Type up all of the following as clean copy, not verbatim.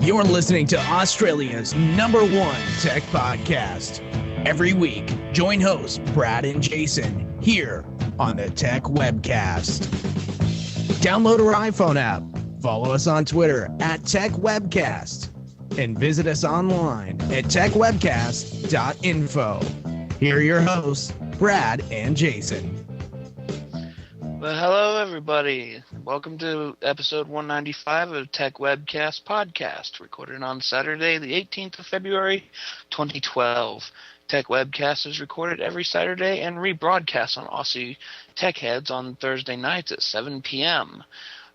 You're listening to Australia's #1 tech podcast. Every week, join hosts Brad and Jason here on the Tech Webcast. Download our iPhone app, follow us on Twitter at Tech Webcast, and visit us online at techwebcast.info. Here are your hosts, Brad and Jason. Well, hello, everybody. Welcome to episode 195 of Tech Webcast podcast, recorded on Saturday, the 18th of February, 2012. Tech Webcast is recorded every Saturday and rebroadcast on Aussie Tech Heads on Thursday nights at 7 p.m.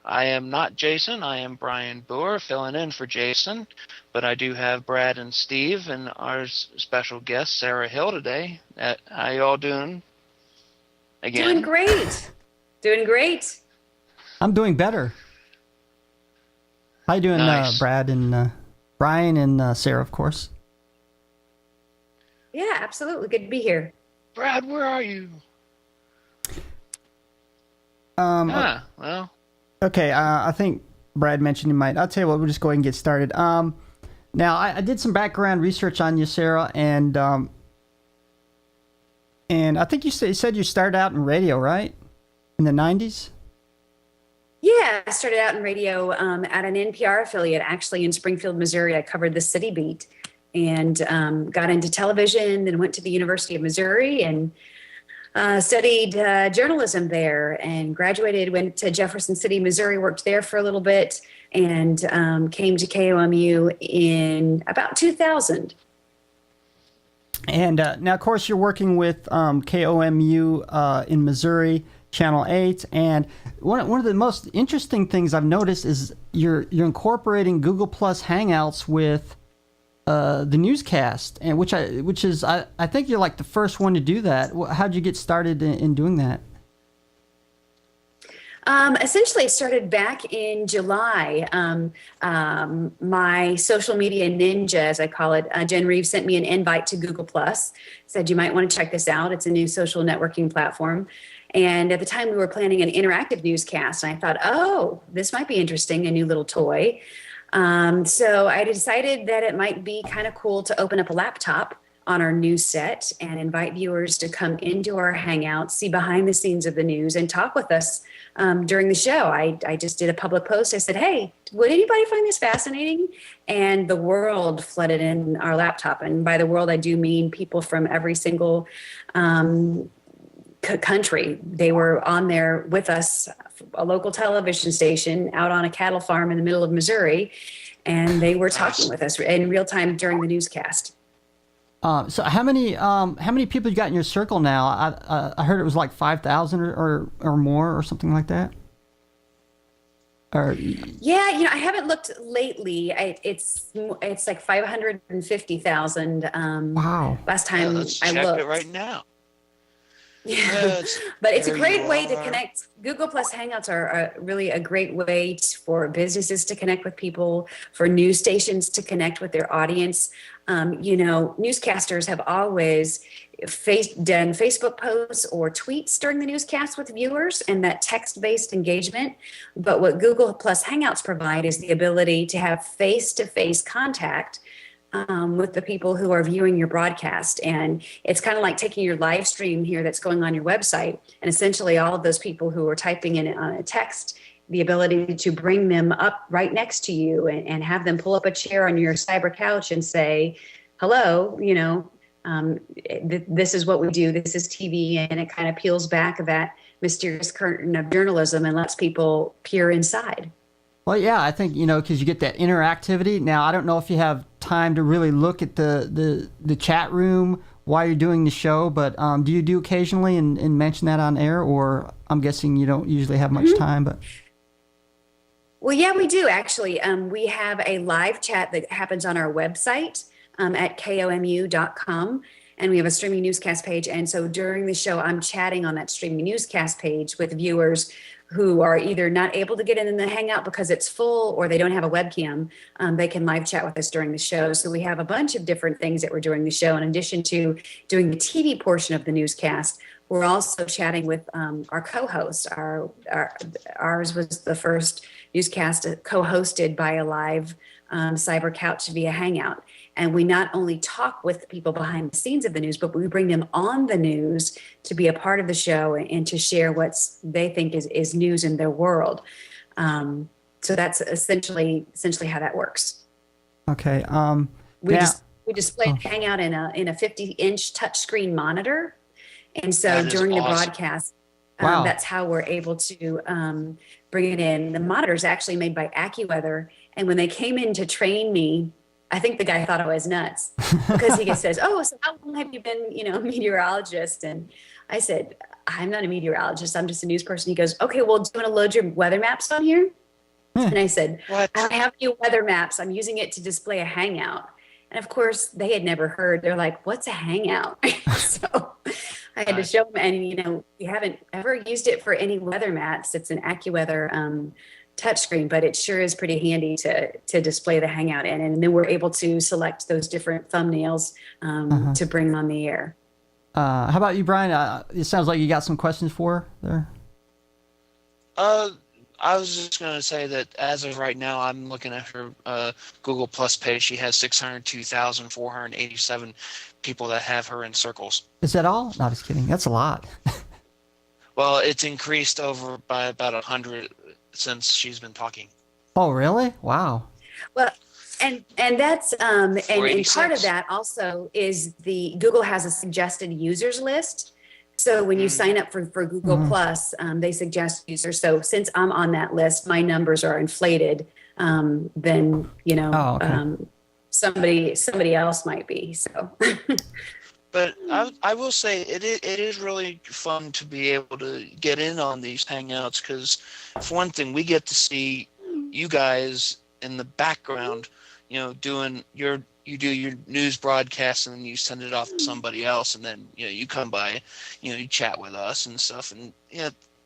I am not Jason. I am Brian Booher, filling in for Jason, but I do have Brad and Steve and our special guest, Sarah Hill, today. How you all doing? Again? Doing great. Doing great. I'm doing better. How you doing, Nice. Brad and Brian and Sarah, of course? Yeah, absolutely. Good to be here. Brad, where are you? Well. Okay, I think Brad mentioned he might. I'll tell you what, we'll just go ahead and get started. Now, I did some background research on you, Sarah, and I think you said you started out in radio, right? In the 90s? Yeah, I started out in radio at an NPR affiliate, actually in Springfield, Missouri. I covered the city beat and got into television, then went to the University of Missouri and studied journalism there and graduated, went to Jefferson City, Missouri, worked there for a little bit, and came to KOMU in about 2000. And now, of course, you're working with KOMU in Missouri, Channel 8, and one of the most interesting things I've noticed is you're incorporating Google Plus Hangouts with the newscast, and which is I think you're like the first one to do that. How'd you get started in doing that? Essentially, it started back in July. My social media ninja, as I call it, Jen Reeves, sent me an invite to Google Plus. Said you might want to check this out. It's a new social networking platform. And at the time, we were planning an interactive newscast. And I thought, oh, this might be interesting, a new little toy. So I decided that it might be kind of cool to open up a laptop on our news set and invite viewers to come into our Hangout, see behind the scenes of the news, and talk with us during the show. I just did a public post. I said, hey, would anybody find this fascinating? And the world flooded in our laptop. And by the world, I do mean people from every single country. They were on there with us, a local television station out on a cattle farm in the middle of Missouri, and they were talking with us in real time during the newscast. So how many people you got in your circle now? I heard it was like 5,000 or more or something like that. Or yeah, I haven't looked lately. It's like 550,000. Wow. Last time let's I check looked. it right now. Yeah, but it's a There great you way to are. connect. Google Plus Hangouts are really a great way for businesses to connect with people, for news stations to connect with their audience. Newscasters have always done Facebook posts or tweets during the newscast with viewers and that text-based engagement. But what Google Plus Hangouts provide is the ability to have face-to-face contact with the people who are viewing your broadcast. And it's kind of like taking your live stream here that's going on your website, and essentially all of those people who are typing in on a text, the ability to bring them up right next to you and have them pull up a chair on your cyber couch and say, hello, this is what we do. This is TV. And it kind of peels back that mysterious curtain of journalism and lets people peer inside. Well, yeah, I think, because you get that interactivity. Now, I don't know if you have time to really look at the chat room while you're doing the show, but do you do occasionally and mention that on air, or I'm guessing you don't usually have much time, but... Well, yeah, we do actually. We have a live chat that happens on our website at komu.com, and we have a streaming newscast page. And so during the show, I'm chatting on that streaming newscast page with viewers who are either not able to get in the Hangout because it's full or they don't have a webcam. They can live chat with us during the show. So we have a bunch of different things that we're doing the show. In addition to doing the TV portion of the newscast, we're also chatting with our co-host. Ours was the first newscast co-hosted by a live cyber couch via Hangout. And we not only talk with people behind the scenes of the news, but we bring them on the news to be a part of the show and to share what they think is news in their world. So that's essentially how that works. Okay. We display Hangout in a 50-inch touchscreen monitor, and so during the broadcast, that's how we're able to bring it in. The monitor is actually made by AccuWeather, and when they came in to train me, I think the guy thought I was nuts because he says, "Oh, so how long have you been, a meteorologist?" And I said, "I'm not a meteorologist. I'm just a news person." He goes, "Okay, well, do you want to load your weather maps on here?" And I said, "What? I don't have any weather maps. I'm using it to display a Hangout." And of course, they had never heard. They're like, "What's a Hangout?" So I had to show them. And, we haven't ever used it for any weather maps. It's an AccuWeather touchscreen, but it sure is pretty handy to display the Hangout in. And then we're able to select those different thumbnails to bring on the air. How about you, Brian? It sounds like you got some questions for her there. I was just going to say that as of right now, I'm looking at her Google Plus page. She has 602,487 people that have her in circles. Is that all? No, just kidding. That's a lot. Well, it's increased over by about 100 since she's been talking. Oh, really? Wow. Well, and that's and part of that also is the Google has a suggested users list. So when you sign up for Google Plus, they suggest users. So since I'm on that list, my numbers are inflated. Then somebody else might be. So. But I will say it is really fun to be able to get in on these Hangouts because, for one thing, we get to see you guys in the background, you do your news broadcast and then you send it off to somebody else, and then you come by, you chat with us and stuff, and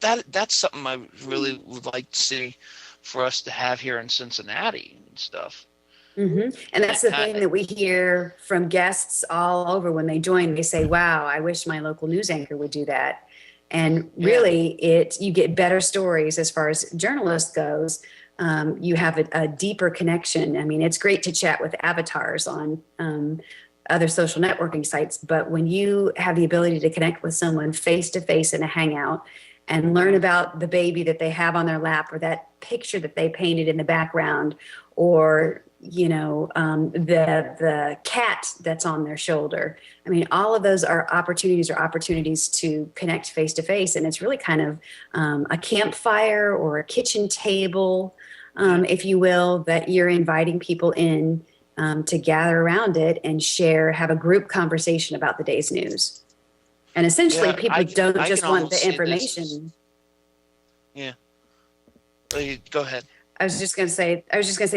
that's something I really would like to see for us to have here in Cincinnati and stuff. Mm-hmm. And that's the thing that we hear from guests all over when they join. They say, "Wow, I wish my local news anchor would do that." And really, you get better stories as far as journalists goes. You have a deeper connection. I mean, it's great to chat with avatars on other social networking sites, but when you have the ability to connect with someone face to face in a Hangout and learn about the baby that they have on their lap, or that picture that they painted in the background, or the cat that's on their shoulder. I mean, all of those are opportunities to connect face to face. And it's really kind of a campfire or a kitchen table, if you will, that you're inviting people in to gather around it and have a group conversation about the day's news. And essentially people don't just want the information. Go ahead. I was just going to say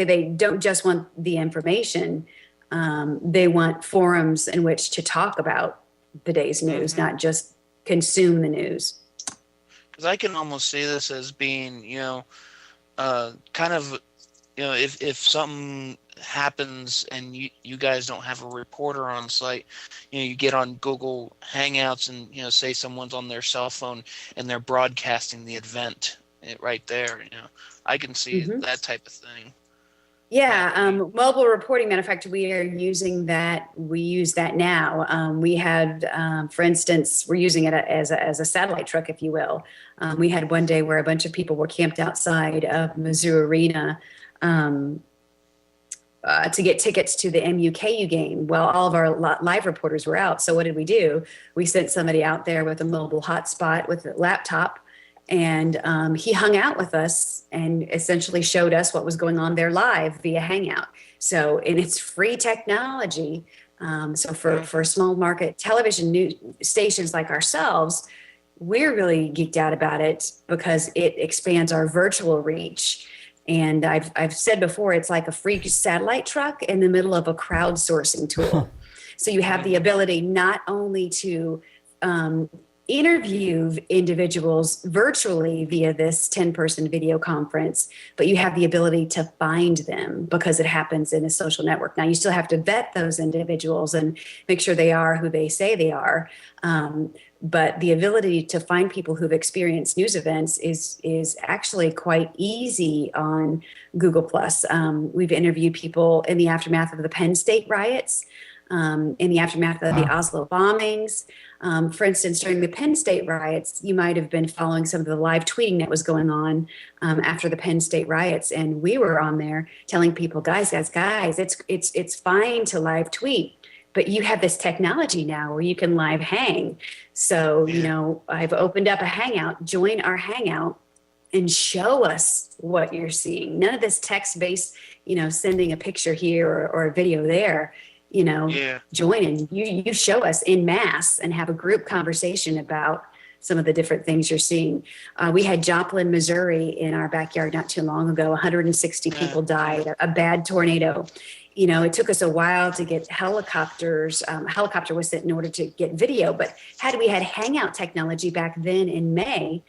they don't just want the information. They want forums in which to talk about the day's news, not just consume the news. Because I can almost see this as being, kind of, if something happens and you guys don't have a reporter on site, you get on Google Hangouts and, say someone's on their cell phone and they're broadcasting the event right there, I can see that type of thing. Yeah, mobile reporting. Matter of fact, we are using that. We use that now. We had, for instance, we're using it as a satellite truck, if you will. We had one day where a bunch of people were camped outside of Mizzou Arena to get tickets to the MU-KU game. Well, all of our live reporters were out. So what did we do? We sent somebody out there with a mobile hotspot with a laptop, and he hung out with us and essentially showed us what was going on there live via Hangout. So, and it's free technology. So for small market television news stations like ourselves, we're really geeked out about it because it expands our virtual reach. And I've said before, it's like a free satellite truck in the middle of a crowdsourcing tool. So you have the ability not only to interview individuals virtually via this 10-person video conference, but you have the ability to find them because it happens in a social network. Now, you still have to vet those individuals and make sure they are who they say they are. but the ability to find people who've experienced news events is actually quite easy on Google Plus. We've interviewed people in the aftermath of the Penn State riots, in the aftermath of the Oslo bombings. For instance, during the Penn State riots, you might have been following some of the live tweeting that was going on after the Penn State riots, and we were on there telling people, guys, it's fine to live tweet, but you have this technology now where you can live hang. So, you know, I've opened up a Hangout. Join our Hangout and show us what you're seeing. None of this text-based, you know, sending a picture here or a video there. You know, join and you show us in mass and have a group conversation about some of the different things you're seeing. We had Joplin, Missouri in our backyard not too long ago. 160 people died, a bad tornado. You know, it took us a while to get helicopters. Helicopter was sent in order to get video, but had we had Hangout technology back then in May,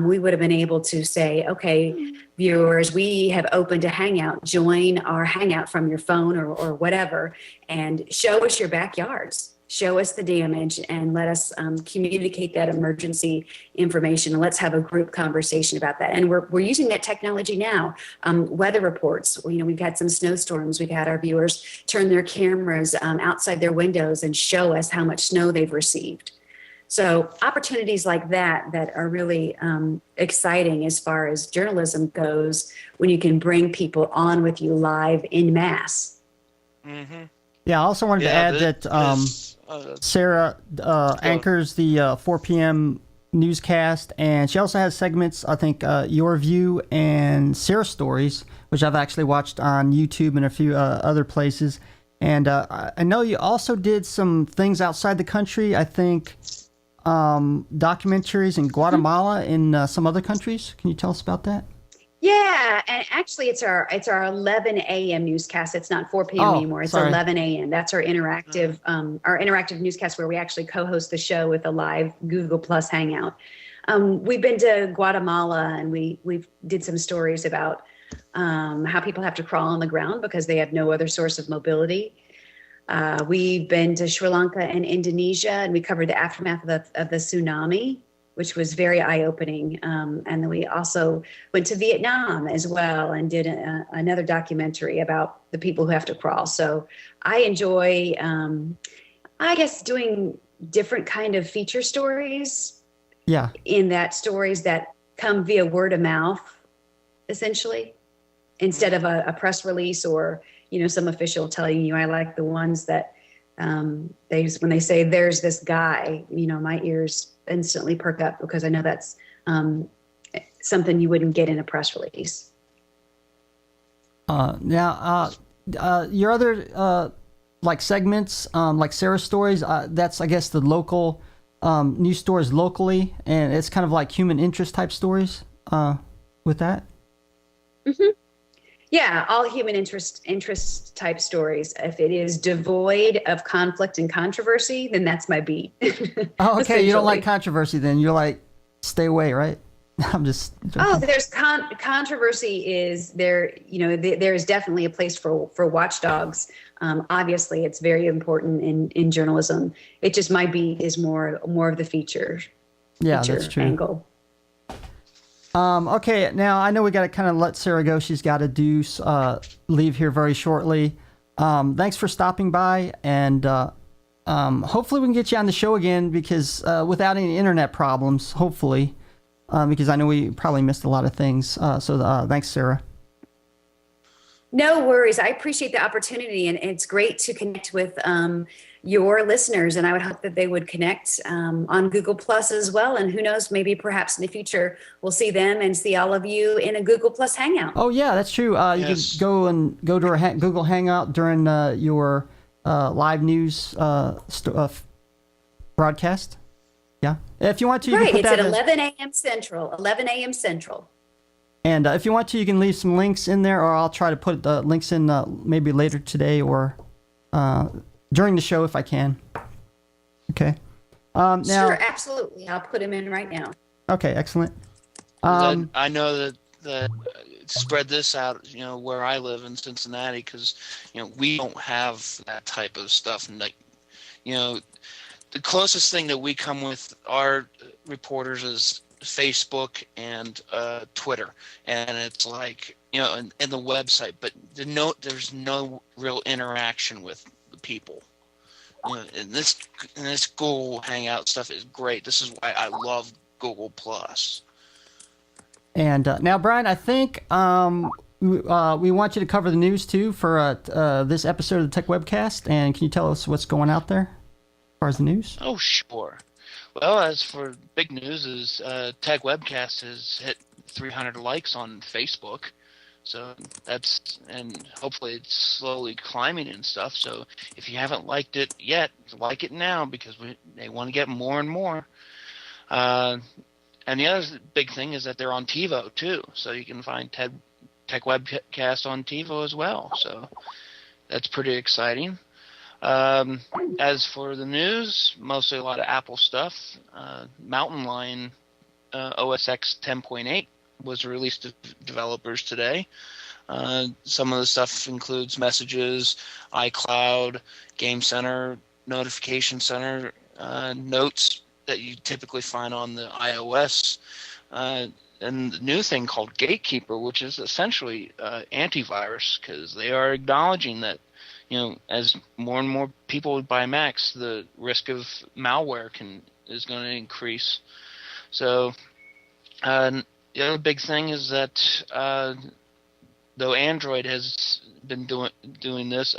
we would have been able to say, okay, viewers, we have opened a Hangout. Join our Hangout from your phone or whatever, and show us your backyards. Show us the damage and let us communicate that emergency information. And let's have a group conversation about that. And we're using that technology now. Weather reports, you know, we've had some snowstorms. We've had our viewers turn their cameras outside their windows and show us how much snow they've received. So opportunities like that are really exciting as far as journalism goes, when you can bring people on with you live in mass. Mm-hmm. Yeah, I also wanted to add that Sarah anchors the 4 p.m. newscast, and she also has segments, I think, Your View and Sarah Stories, which I've actually watched on YouTube and a few other places. And I know you also did some things outside the country, I think, documentaries in Guatemala and some other countries. Can you tell us about that? Yeah, and actually it's our 11 a.m. newscast. It's not 4 p.m. anymore. It's 11 a.m. That's our interactive newscast where we actually co-host the show with a live Google Plus Hangout. We've been to Guatemala, and we've did some stories about how people have to crawl on the ground because they have no other source of mobility. We've been to Sri Lanka and Indonesia, and we covered the aftermath of the tsunami, which was very eye-opening. And then we also went to Vietnam as well and did another documentary about the people who have to crawl. So I enjoy, I guess, doing different kind of feature stories. Yeah. In that stories that come via word of mouth, essentially, instead of a press release or, you know, some official telling you. I like the ones that when they say there's this guy, you know, my ears instantly perk up because I know that's something you wouldn't get in a press release. Now, your other like segments, like Sarah's Stories, that's, I guess, the local news stories locally, and it's kind of like human interest type stories with that. Mm-hmm. Yeah, all human interest type stories. If it is devoid of conflict and controversy, then that's my beat. Oh, okay. You don't like controversy, then you're like, stay away, right? I'm just joking. Oh, there's controversy is there. You know, there is definitely a place for watchdogs. Obviously, it's very important in journalism. It just my beat is more of the feature. Yeah, that's true. Angle. Okay, now I know we got to kind of let Sarah go. She's got to leave here very shortly. Thanks for stopping by, and hopefully we can get you on the show again because without any internet problems, hopefully, because I know we probably missed a lot of things. So thanks, Sarah. No worries. I appreciate the opportunity, and it's great to connect with your listeners, and I would hope that they would connect on Google Plus as well. And who knows, maybe perhaps in the future we'll see them and see all of you in a Google Plus Hangout. Oh yeah, that's true. You can go to a Google Hangout during your live news broadcast. Yeah, if you want to, you right. can put It's that at 11 a.m. Central. 11 a.m. Central. And if you want to, you can leave some links in there, or I'll try to put the links in maybe later today or during the show if I can. Okay. Now, sure, absolutely. I'll put them in right now. Okay, excellent. I know that spread this out, you know, where I live in Cincinnati, because, you know, we don't have that type of stuff. And, like, you know, the closest thing that we come with our reporters is Facebook and Twitter, and it's like, and the website, but there's no real interaction with the people. And this Google Hangout stuff is great. This is why I love Google Plus. And now, Brian, I think we want you to cover the news too for this episode of the Tech Webcast. And can you tell us what's going out there as far as the news? Oh, sure. Well, as for big news, is Tech Webcast has hit 300 likes on Facebook. So and hopefully it's slowly climbing and stuff. So if you haven't liked it yet, like it now, because they want to get more and more. And the other big thing is that they're on TiVo too. So you can find Tech Webcast on TiVo as well. So that's pretty exciting. As for the news, mostly a lot of Apple stuff. Mountain Lion OS X 10.8 was released to developers today. Some of the stuff includes messages, iCloud, Game Center, Notification Center, notes that you typically find on the iOS, and the new thing called Gatekeeper, which is essentially antivirus, because they are acknowledging that, as more and more people buy Macs, the risk of malware is going to increase. So, the other big thing is that though Android has been doing this,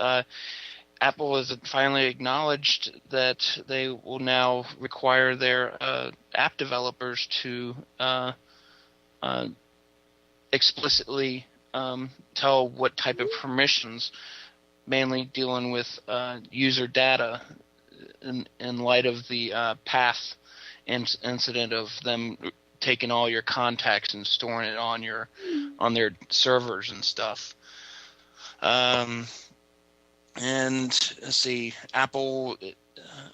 Apple has finally acknowledged that they will now require their app developers to explicitly tell what type of permissions, mainly dealing with user data in light of the Path incident of them taking all your contacts and storing it on their servers and stuff. And let's see, Apple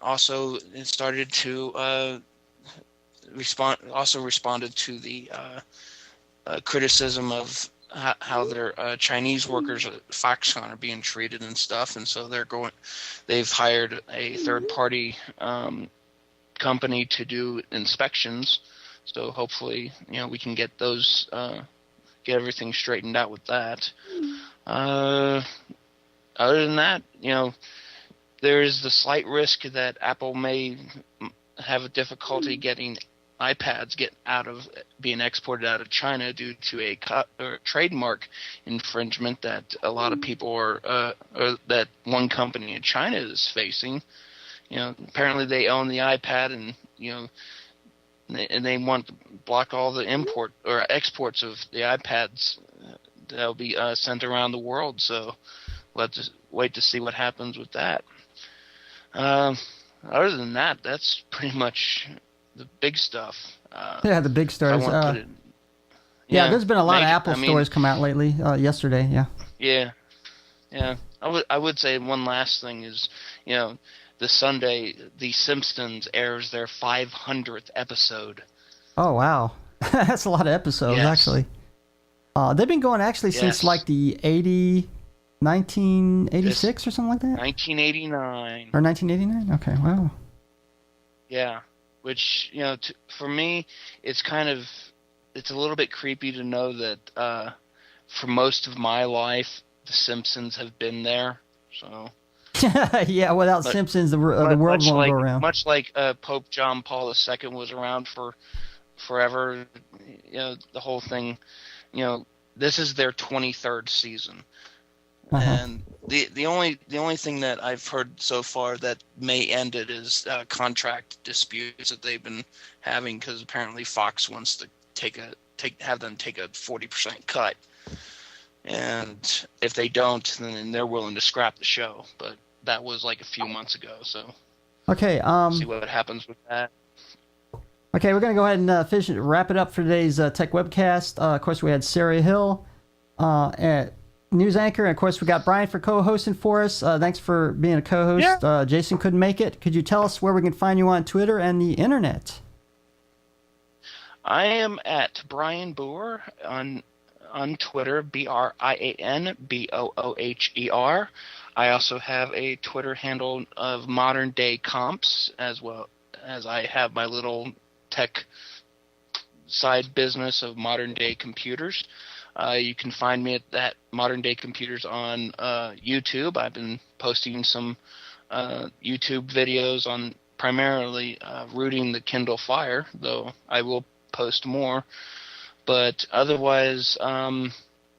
also started to responded to the criticism of how their Chinese workers at Foxconn are being treated and stuff, and so they've hired a third-party company to do inspections. So hopefully, we can get those, get everything straightened out with that. Other than that, there is the slight risk that Apple may have a difficulty getting iPads being exported out of China due to a trademark infringement that a lot of people or that one company in China is facing. Apparently they own the iPad, and and they want to block all the import or exports of the iPads that'll be sent around the world. So we'll have to wait to see what happens with that. Other than that, that's pretty much the big stuff. The big stories. There's been a lot of Apple stories come out lately. Yesterday, yeah. Yeah. I would say one last thing is, the Sunday, The Simpsons airs their 500th episode. Oh, wow. That's a lot of episodes, actually. They've been going since like the 1986 or something like that? 1989. Or 1989? Okay, wow. Yeah, which, for me, it's a little bit creepy to know that for most of my life, The Simpsons have been there, so... Yeah, without Simpsons, the world won't go around. Much like Pope John Paul II was around for forever, the whole thing, this is their 23rd season. And the only thing that I've heard so far that may end it is contract disputes that they've been having, because apparently Fox wants to have them take a 40% cut. And if they don't, then they're willing to scrap the show. But that was like a few months ago, so okay. See what happens with that. Okay, we're gonna go ahead and wrap it up for today's Tech Webcast. Of course, we had Sarah Hill, news anchor, and of course, we got Brian for co-hosting for us. Thanks for being a co-host. Yeah. Jason couldn't make it. Could you tell us where we can find you on Twitter and the internet? I am at Brian Booher on Twitter, BrianBooher. I also have a Twitter handle of Modern Day Comps, as well as I have my little tech side business of Modern Day Computers. You can find me at that Modern Day Computers on YouTube. I've been posting some YouTube videos on primarily rooting the Kindle Fire, though I will post more. But otherwise,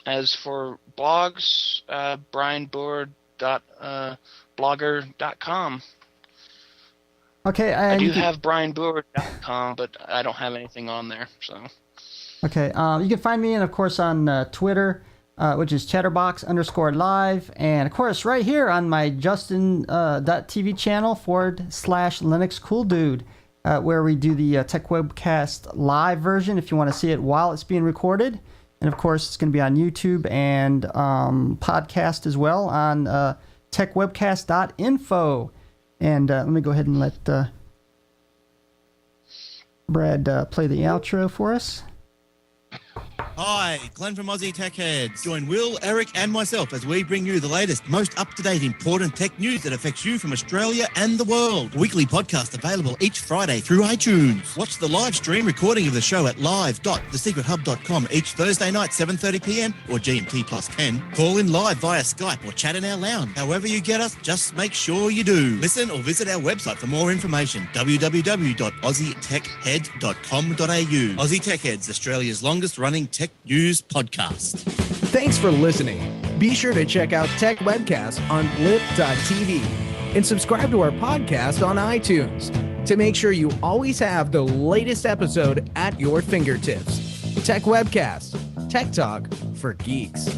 as for blogs, brianbooher.blogger.com. Okay, I do have brianbooher.com, but I don't have anything on there. So. Okay, you can find me, and of course, on Twitter, which is chatterbox_live, and of course, right here on my Justin.tv channel /Linux Cool Dude, where we do the Tech Webcast live version if you want to see it while it's being recorded. And of course, it's going to be on YouTube and podcast as well on techwebcast.info. And let me go ahead and let Brad play the outro for us. Hi, Glenn from Aussie Tech Heads. Join Will, Eric, and myself as we bring you the latest, most up-to-date, important tech news that affects you from Australia and the world. Weekly podcast available each Friday through iTunes. Watch the live stream recording of the show at live.thesecrethub.com each Thursday night, 7:30 p.m. or GMT plus 10. Call in live via Skype or chat in our lounge. However you get us, just make sure you do. Listen or visit our website for more information, www.aussietechhead.com.au. Aussie Tech Heads, Australia's longest-running tech news podcast. Thanks for listening. Be sure to check out Tech Webcast on blip.tv and subscribe to our podcast on iTunes to make sure you always have the latest episode at your fingertips. Tech Webcast, Tech Talk for Geeks.